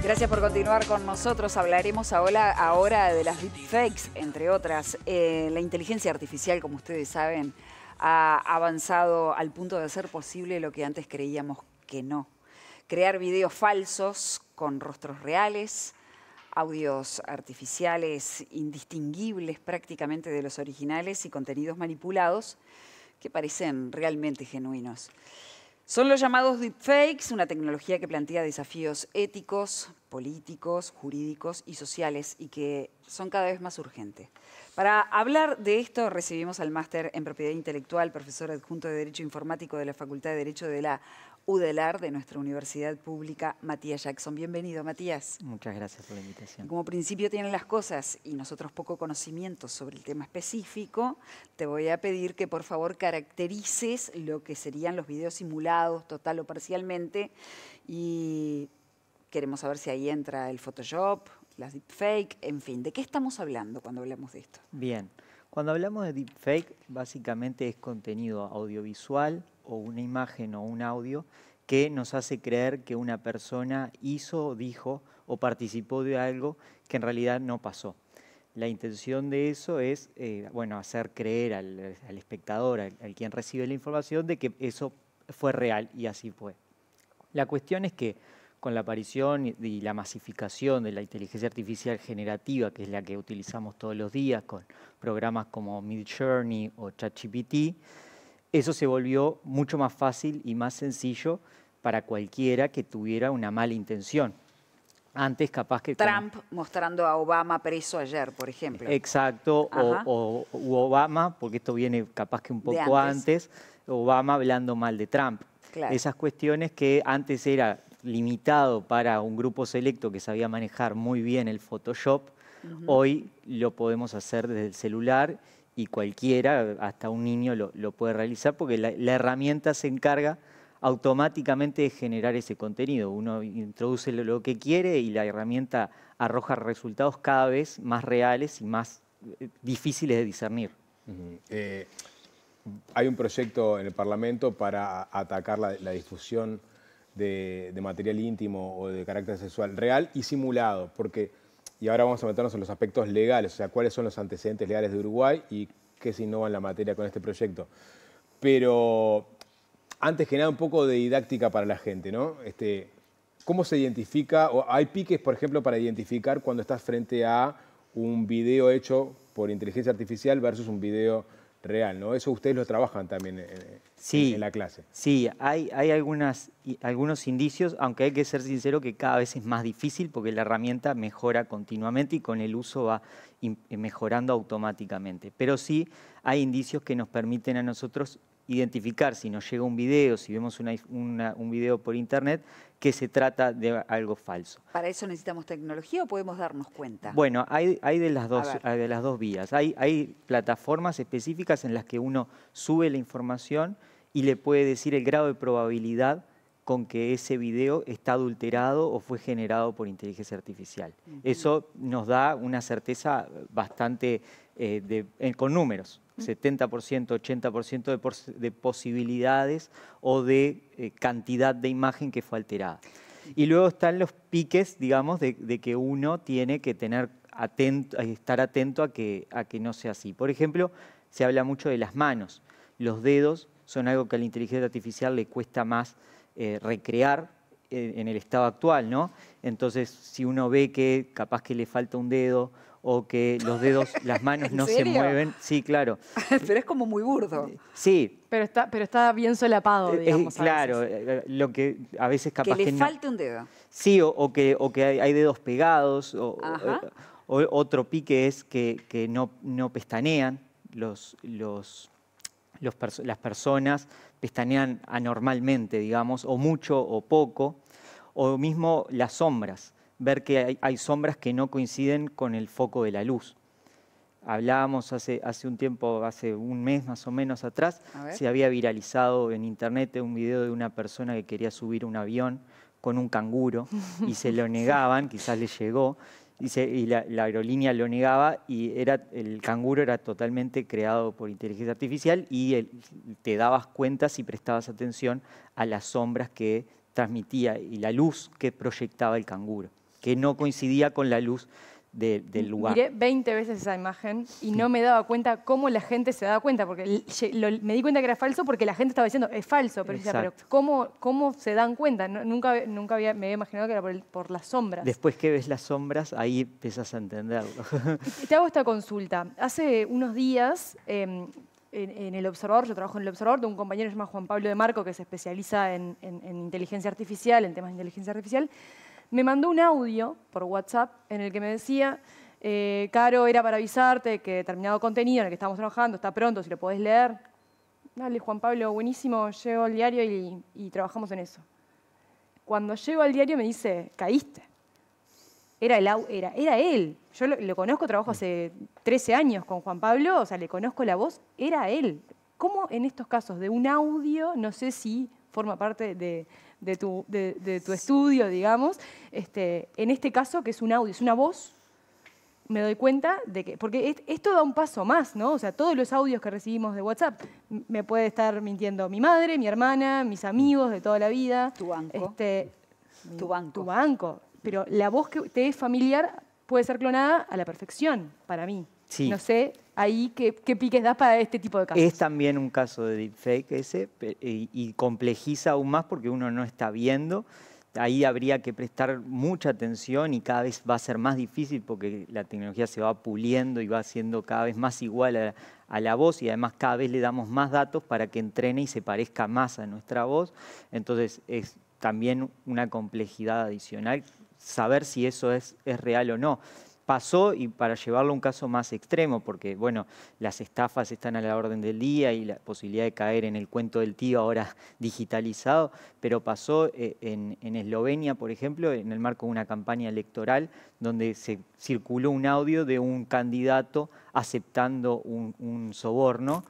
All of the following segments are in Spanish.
Gracias por continuar con nosotros. Hablaremos ahora de las deepfakes, entre otras. La inteligencia artificial, como ustedes saben, ha avanzado al punto de hacer posible lo que antes creíamos que no. Crear videos falsos con rostros reales, audios artificiales indistinguibles prácticamente de los originales y contenidos manipulados que parecen realmente genuinos. Son los llamados deepfakes, una tecnología que plantea desafíos éticos, políticos, jurídicos y sociales y que son cada vez más urgentes. Para hablar de esto recibimos al máster en Propiedad Intelectual, profesor adjunto de Derecho Informático de la Facultad de Derecho de la UDELAR, de nuestra Universidad Pública, Matías Jackson. Bienvenido, Matías. Muchas gracias por la invitación. Como principio tienen las cosas y nosotros poco conocimiento sobre el tema específico, te voy a pedir que por favor caracterices lo que serían los videos simulados, total o parcialmente, y queremos saber si ahí entra el Photoshop, las deepfake, en fin. ¿De qué estamos hablando cuando hablamos de esto? Bien, cuando hablamos de deepfake, básicamente es contenido audiovisual o una imagen o un audio que nos hace creer que una persona hizo, dijo o participó de algo que en realidad no pasó. La intención de eso es hacer creer al espectador, al quien recibe la información, de que eso fue real y así fue. La cuestión es que con la aparición y la masificación de la inteligencia artificial generativa, que es la que utilizamos todos los días con programas como Midjourney o ChatGPT, eso se volvió mucho más fácil y más sencillo para cualquiera que tuviera una mala intención. Antes capaz que... Trump mostrando a Obama preso ayer, por ejemplo. Exacto, o Obama, porque esto viene capaz que un poco antes, Obama hablando mal de Trump. Claro. Esas cuestiones que antes era limitado para un grupo selecto que sabía manejar muy bien el Photoshop, hoy lo podemos hacer desde el celular y cualquiera, hasta un niño, lo puede realizar porque la herramienta se encarga automáticamente de generar ese contenido. Uno introduce lo que quiere y la herramienta arroja resultados cada vez más reales y más difíciles de discernir. Hay un proyecto en el Parlamento para atacar la difusión de material íntimo o de carácter sexual real y simulado, y ahora vamos a meternos en los aspectos legales, o sea, cuáles son los antecedentes legales de Uruguay y qué se innova en la materia con este proyecto. Pero antes que nada, un poco de didáctica para la gente, ¿no? ¿Cómo se identifica? O hay piques, por ejemplo, para identificar cuando estás frente a un video hecho por inteligencia artificial versus un video real, ¿no? Eso ustedes lo trabajan también en la clase. Sí, hay algunos indicios, aunque hay que ser sincero que cada vez es más difícil porque la herramienta mejora continuamente y con el uso va mejorando automáticamente. Pero sí hay indicios que nos permiten a nosotros identificar si nos llega un video, si vemos un video por internet, que se trata de algo falso. ¿Para eso necesitamos tecnología o podemos darnos cuenta? Bueno, hay de las dos vías. Hay plataformas específicas en las que uno sube la información y le puede decir el grado de probabilidad con que ese video está adulterado o fue generado por inteligencia artificial. Eso nos da una certeza bastante con números. 70%, 80% de posibilidades o de cantidad de imagen que fue alterada. Y luego están los piques, digamos, de que uno tiene que estar atento a que no sea así. Por ejemplo, se habla mucho de las manos. Los dedos son algo que a la inteligencia artificial le cuesta más recrear en el estado actual, ¿no? Entonces, si uno ve que capaz que le falta un dedo o que los dedos, las manos no se mueven. Sí, claro. Pero es como muy burdo. Sí. Pero está bien solapado, digamos. Claro, lo que a veces capaz que le falte un dedo. Sí, o que hay dedos pegados. O otro pique es que no pestanean. Las personas pestanean anormalmente, digamos, o mucho o poco. O mismo las sombras. Ver que hay sombras que no coinciden con el foco de la luz. Hablábamos hace un tiempo, hace un mes más o menos atrás, se había viralizado en internet un video de una persona que quería subir un avión con un canguro y se lo negaban, quizás le llegó, y la aerolínea lo negaba y el canguro era totalmente creado por inteligencia artificial y te dabas cuenta si prestabas atención a las sombras que transmitía y la luz que proyectaba el canguro. que no coincidía con la luz del lugar. Miré 20 veces esa imagen y no me daba cuenta cómo la gente se daba cuenta, porque me di cuenta que era falso porque la gente estaba diciendo, es falso, pero, decía, pero ¿cómo se dan cuenta? Nunca me había imaginado que era por las sombras. Después que ves las sombras, ahí empiezas a entenderlo. Te hago esta consulta. Hace unos días, en El Observador, yo trabajo en El Observador, tengo un compañero que se llama Juan Pablo de Marco, que se especializa en inteligencia artificial, en temas de inteligencia artificial. Me mandó un audio por WhatsApp en el que me decía, Caro, era para avisarte que determinado contenido en el que estamos trabajando está pronto, si lo podés leer. Dale, Juan Pablo, buenísimo, llego al diario y trabajamos en eso. Cuando llego al diario me dice, caíste. Era él. Yo lo conozco, trabajo hace 13 años con Juan Pablo, o sea, le conozco la voz, era él. ¿Cómo en estos casos de un audio, no sé si forma parte de tu estudio, digamos, en este caso, que es un audio, es una voz, me doy cuenta de que, porque esto da un paso más, ¿no? O sea, todos los audios que recibimos de WhatsApp, me puede estar mintiendo mi madre, mi hermana, mis amigos de toda la vida. Tu banco. Tu banco. Pero la voz que te es familiar puede ser clonada a la perfección, para mí. Sí. No sé, ahí qué piques das para este tipo de casos. Es también un caso de deepfake ese, y complejiza aún más porque uno no está viendo. Ahí habría que prestar mucha atención y cada vez va a ser más difícil porque la tecnología se va puliendo y va siendo cada vez más igual a la voz, y además cada vez le damos más datos para que entrene y se parezca más a nuestra voz. Entonces es también una complejidad adicional saber si eso es real o no. Pasó, y para llevarlo a un caso más extremo, porque bueno, las estafas están a la orden del día y la posibilidad de caer en el cuento del tío ahora digitalizado, pero pasó en Eslovenia, por ejemplo, en el marco de una campaña electoral donde se circuló un audio de un candidato aceptando un soborno,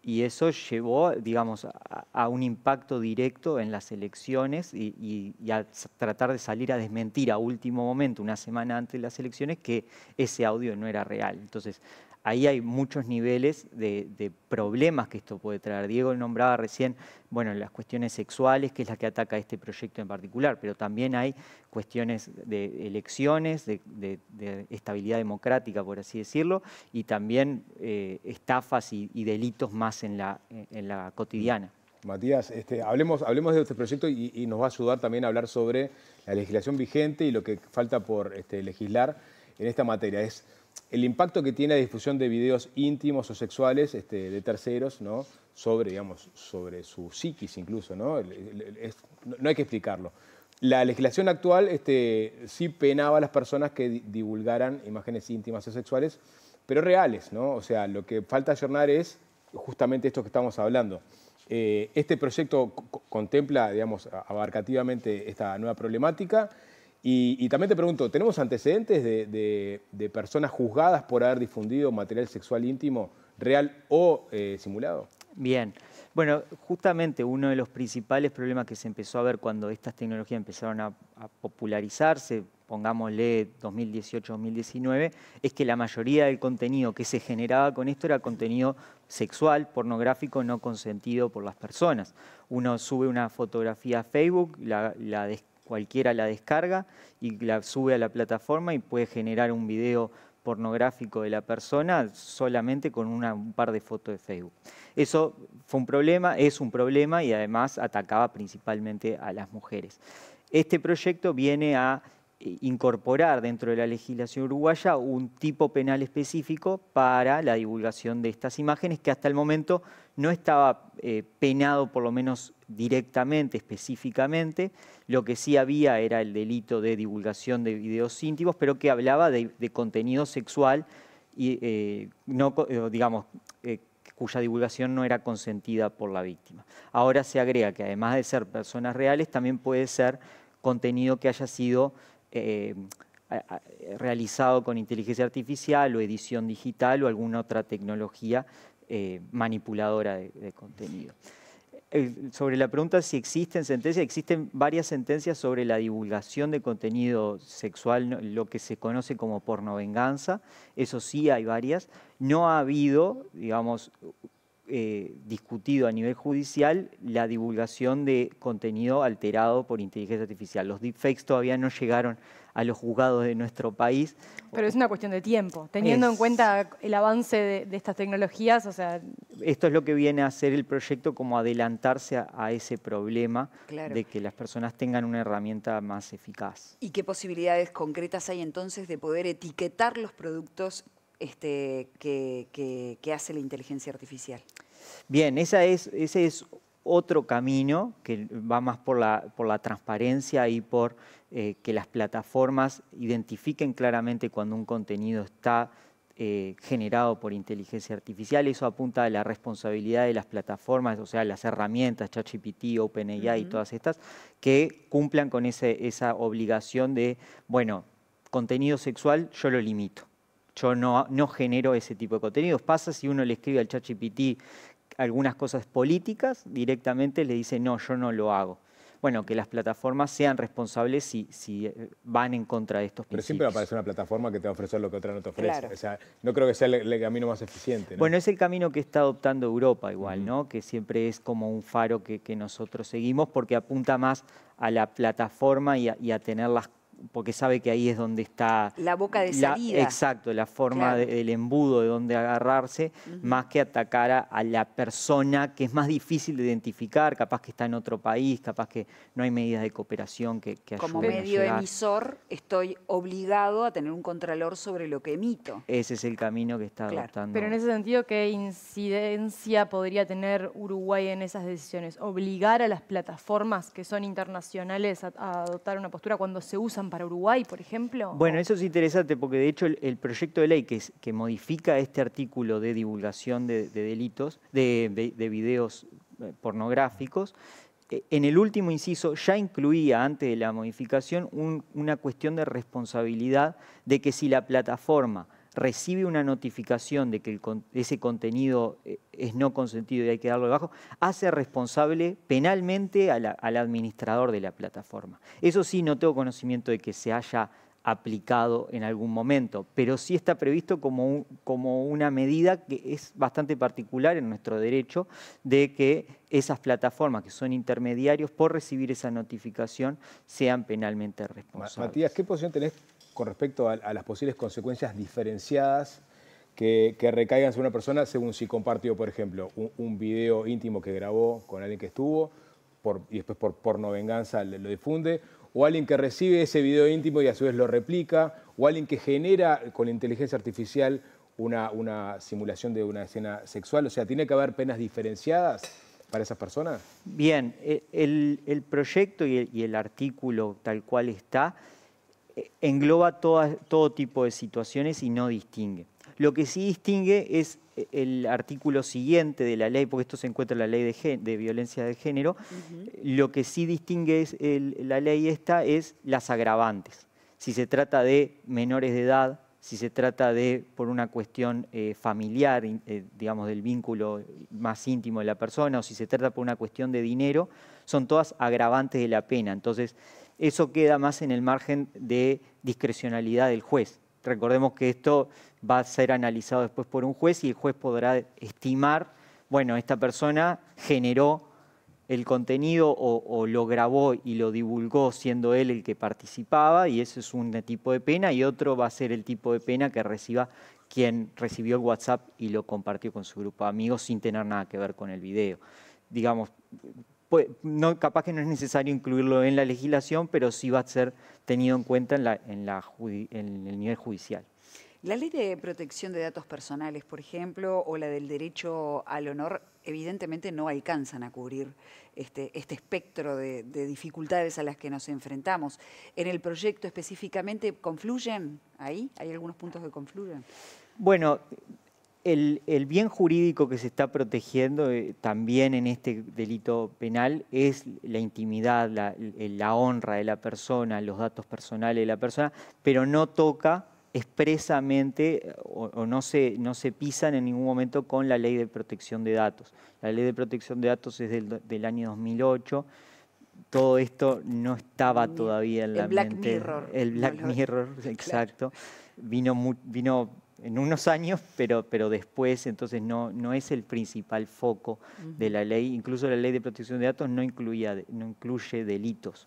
y eso llevó, digamos, a un impacto directo en las elecciones y a tratar de salir a desmentir a último momento, una semana antes de las elecciones, que ese audio no era real. Entonces, ahí hay muchos niveles de problemas que esto puede traer. Diego nombraba recién, bueno, las cuestiones sexuales, que es la que ataca este proyecto en particular, pero también hay cuestiones de elecciones, de estabilidad democrática, por así decirlo, y también estafas y delitos más en la cotidiana. Matías, hablemos de este proyecto y nos va a ayudar también a hablar sobre la legislación vigente y lo que falta por legislar en esta materia. Es el impacto que tiene la difusión de videos íntimos o sexuales de terceros, ¿no? sobre su psiquis incluso, ¿no? No hay que explicarlo. La legislación actual sí penaba a las personas que divulgaran imágenes íntimas o sexuales, pero reales, ¿no? O sea, lo que falta ayornar es justamente esto que estamos hablando. Este proyecto contempla, digamos, abarcativamente esta nueva problemática. Y también te pregunto, ¿tenemos antecedentes de personas juzgadas por haber difundido material sexual íntimo real o simulado? Bien. Bueno, justamente uno de los principales problemas que se empezó a ver cuando estas tecnologías empezaron a popularizarse, pongámosle 2018-2019, es que la mayoría del contenido que se generaba con esto era contenido sexual, pornográfico, no consentido por las personas. Uno sube una fotografía a Facebook, cualquiera la descarga y la sube a la plataforma y puede generar un video pornográfico de la persona solamente con un par de fotos de Facebook. Eso fue un problema, es un problema, y además atacaba principalmente a las mujeres. Este proyecto viene a incorporar dentro de la legislación uruguaya un tipo penal específico para la divulgación de estas imágenes que hasta el momento no estaba penado, por lo menos directamente, específicamente. Lo que sí había era el delito de divulgación de videos íntimos, pero que hablaba de contenido sexual y cuya divulgación no era consentida por la víctima. Ahora se agrega que además de ser personas reales, también puede ser contenido que haya sido realizado con inteligencia artificial o edición digital o alguna otra tecnología manipuladora de contenido. Sobre la pregunta si existen sentencias, existen varias sentencias sobre la divulgación de contenido sexual, lo que se conoce como pornovenganza. Eso sí, hay varias. No ha habido, digamos, discutido a nivel judicial la divulgación de contenido alterado por inteligencia artificial. Los deepfakes todavía no llegaron a los juzgados de nuestro país. Pero es una cuestión de tiempo, teniendo en cuenta el avance de estas tecnologías, o sea... Esto es lo que viene a hacer el proyecto, como adelantarse a ese problema Claro. de que las personas tengan una herramienta más eficaz. ¿Y qué posibilidades concretas hay entonces de poder etiquetar los productos que hace la inteligencia artificial? Bien, ese es otro camino que va más por la transparencia y por que las plataformas identifiquen claramente cuando un contenido está generado por inteligencia artificial. Eso apunta a la responsabilidad de las plataformas, o sea, las herramientas, ChatGPT, OpenAI y todas estas, que cumplan con esa obligación de, bueno, contenido sexual yo lo limito. Yo no genero ese tipo de contenidos. Pasa si uno le escribe al ChatGPT algunas cosas políticas, directamente le dice, no, yo no lo hago. Bueno, que las plataformas sean responsables si van en contra de estos Pero principios. siempre va a aparecer una plataforma que te va a ofrecer lo que otra no te ofrece. Claro. O sea, no creo que sea el camino más eficiente, ¿no? Bueno, es el camino que está adoptando Europa igual, ¿no? Que siempre es como un faro que nosotros seguimos porque apunta más a la plataforma y a tenerlas, porque sabe que ahí es donde está... La boca de salida. Exacto, la forma Claro. del embudo de donde agarrarse, más que atacar a la persona, que es más difícil de identificar, capaz que está en otro país, capaz que no hay medidas de cooperación que Como ayuden a medio llegar. emisor, estoy obligado a tener un contralor sobre lo que emito. Ese es el camino que está Claro. adoptando. Pero en ese sentido, ¿qué incidencia podría tener Uruguay en esas decisiones? ¿Obligar a las plataformas que son internacionales a adoptar una postura cuando se usan para Uruguay, por ejemplo? Bueno, eso es interesante porque de hecho el proyecto de ley que modifica este artículo de divulgación de delitos, de videos pornográficos, en el último inciso ya incluía, antes de la modificación, una cuestión de responsabilidad de que si la plataforma recibe una notificación de que ese contenido es no consentido y hay que darlo de bajo, hace responsable penalmente al administrador de la plataforma. Eso sí, no tengo conocimiento de que se haya aplicado en algún momento, pero sí está previsto como una medida que es bastante particular en nuestro derecho, de que esas plataformas que son intermediarios por recibir esa notificación sean penalmente responsables. Matías, ¿qué posición tenés con respecto a las posibles consecuencias diferenciadas que recaigan sobre una persona según si compartió, por ejemplo, un video íntimo que grabó con alguien que estuvo y después por pornovenganza lo difunde, o alguien que recibe ese video íntimo y a su vez lo replica, o alguien que genera con inteligencia artificial una simulación de una escena sexual? O sea, ¿tiene que haber penas diferenciadas para esas personas? Bien, el proyecto y el artículo tal cual está engloba todo tipo de situaciones y no distingue. Lo que sí distingue es el artículo siguiente de la ley, porque esto se encuentra en la ley de violencia de género. Lo que sí distingue la ley esta es las agravantes. Si se trata de menores de edad, si se trata de por una cuestión familiar, digamos del vínculo más íntimo de la persona, o si se trata por una cuestión de dinero, son todas agravantes de la pena. Entonces, eso queda más en el margen de discrecionalidad del juez. Recordemos que esto va a ser analizado después por un juez y el juez podrá estimar, bueno, esta persona generó el contenido o lo grabó y lo divulgó siendo él el que participaba, y eso es un tipo de pena, y otro va a ser el tipo de pena que reciba quien recibió el WhatsApp y lo compartió con su grupo de amigos sin tener nada que ver con el video. Digamos, capaz que no es necesario incluirlo en la legislación, pero sí va a ser tenido en cuenta en el nivel judicial. La ley de protección de datos personales, por ejemplo, o la del derecho al honor, evidentemente no alcanzan a cubrir este espectro de dificultades a las que nos enfrentamos. ¿En el proyecto específicamente confluyen ahí? ¿Hay algunos puntos que confluyen? Bueno, el bien jurídico que se está protegiendo también en este delito penal es la intimidad, la honra de la persona, los datos personales de la persona, pero no toca expresamente o no se pisan en ningún momento con la ley de protección de datos. La ley de protección de datos es del año 2008. Todo esto no estaba todavía en la Black mente. Mirror. El Black Mirror, exacto. Claro. Vino en unos años, pero después, entonces no es el principal foco de la ley. Incluso la ley de protección de datos no incluye delitos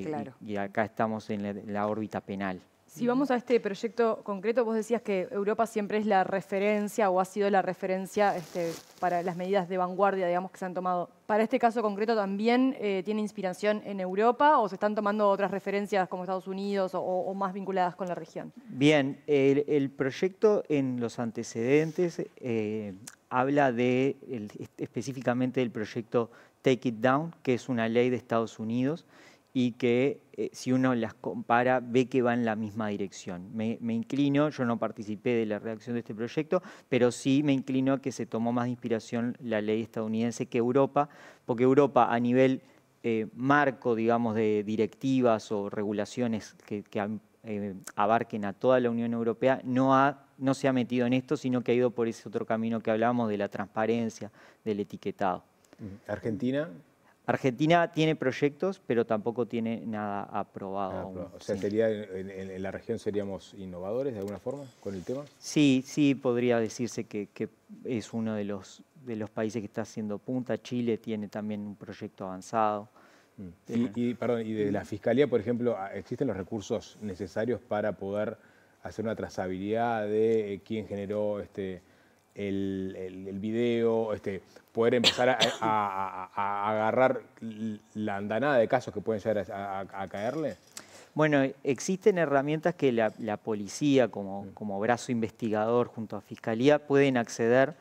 Claro. Y acá estamos en la órbita penal. Si vamos a este proyecto concreto, vos decías que Europa siempre es la referencia o ha sido la referencia para las medidas de vanguardia, digamos, que se han tomado. ¿Para este caso concreto también tiene inspiración en Europa o se están tomando otras referencias como Estados Unidos o más vinculadas con la región? Bien, el proyecto en los antecedentes habla específicamente del proyecto Take It Down, que es una ley de Estados Unidos y que si uno las compara ve que va en la misma dirección. Me inclino, yo no participé de la redacción de este proyecto, pero sí me inclino a que se tomó más de inspiración la ley estadounidense que Europa, porque Europa a nivel marco, digamos, de directivas o regulaciones que abarquen a toda la Unión Europea, no se ha metido en esto, sino que ha ido por ese otro camino que hablábamos de la transparencia, del etiquetado. ¿Argentina? Argentina tiene proyectos, pero tampoco tiene nada aprobado aún. O sea, Sí. en la región seríamos innovadores de alguna forma con el tema. Sí, podría decirse que es uno de los países que está haciendo punta. Chile tiene también un proyecto avanzado. Y de la Fiscalía, por ejemplo, ¿existen los recursos necesarios para poder hacer una trazabilidad de quién generó el video, poder empezar a agarrar la andanada de casos que pueden llegar a caerle? Bueno, existen herramientas que la policía, como brazo investigador junto a Fiscalía, pueden acceder,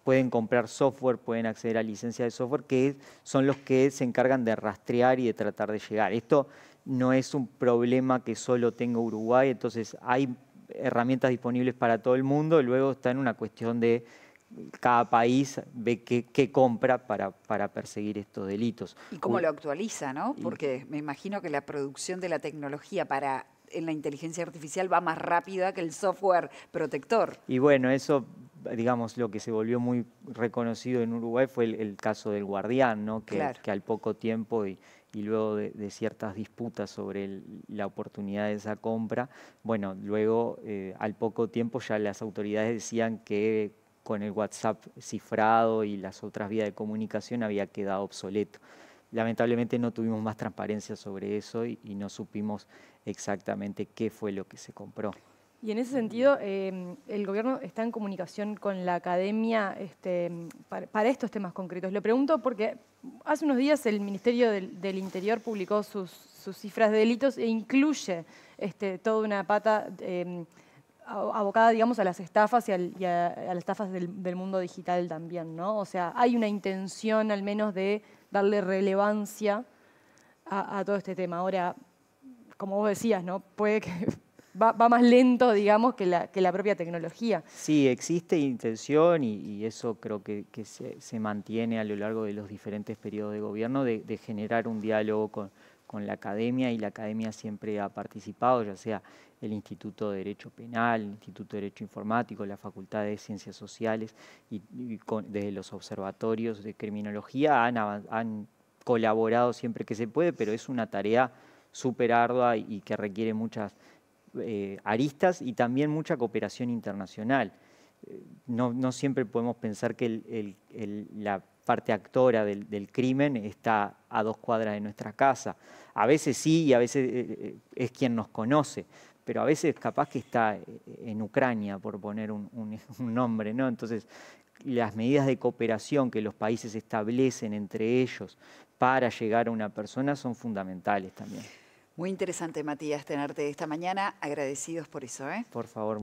pueden comprar software, pueden acceder a licencias de software, que son los que se encargan de rastrear y de tratar de llegar. Esto no es un problema que solo tenga Uruguay, entonces hay herramientas disponibles para todo el mundo, luego está en una cuestión de cada país ve qué compra para perseguir estos delitos. Y cómo lo actualiza, ¿no? Porque me imagino que la producción de la tecnología en la inteligencia artificial va más rápida que el software protector. Y bueno, eso, digamos, lo que se volvió muy reconocido en Uruguay fue el caso del Guardián, ¿no? Claro. Que al poco tiempo y luego de ciertas disputas sobre la oportunidad de esa compra, bueno, luego al poco tiempo ya las autoridades decían que con el WhatsApp cifrado y las otras vías de comunicación había quedado obsoleto. Lamentablemente no tuvimos más transparencia sobre eso y no supimos exactamente qué fue lo que se compró. Y en ese sentido, el gobierno está en comunicación con la academia para estos temas concretos. Lo pregunto porque hace unos días el Ministerio del Interior publicó sus cifras de delitos e incluye toda una pata abocada, digamos, a las estafas y a las estafas del mundo digital también, ¿no? O sea, hay una intención al menos de darle relevancia a todo este tema. Ahora, como vos decías, ¿no? Puede que va más lento, digamos, que la propia tecnología. Sí, existe intención y eso creo que se mantiene a lo largo de los diferentes periodos de gobierno de generar un diálogo con la academia, y la academia siempre ha participado, ya sea el Instituto de Derecho Penal, el Instituto de Derecho Informático, la Facultad de Ciencias Sociales y desde los observatorios de criminología han colaborado siempre que se puede, pero es una tarea súper ardua y que requiere muchas aristas y también mucha cooperación internacional. No siempre podemos pensar que la parte actora del crimen está a 2 cuadras de nuestra casa. A veces sí y a veces es quien nos conoce, pero a veces capaz que está en Ucrania, por poner un nombre, ¿no? Entonces, las medidas de cooperación que los países establecen entre ellos para llegar a una persona son fundamentales también. Muy interesante, Matías, tenerte esta mañana. Agradecidos por eso, ¿eh? Por favor.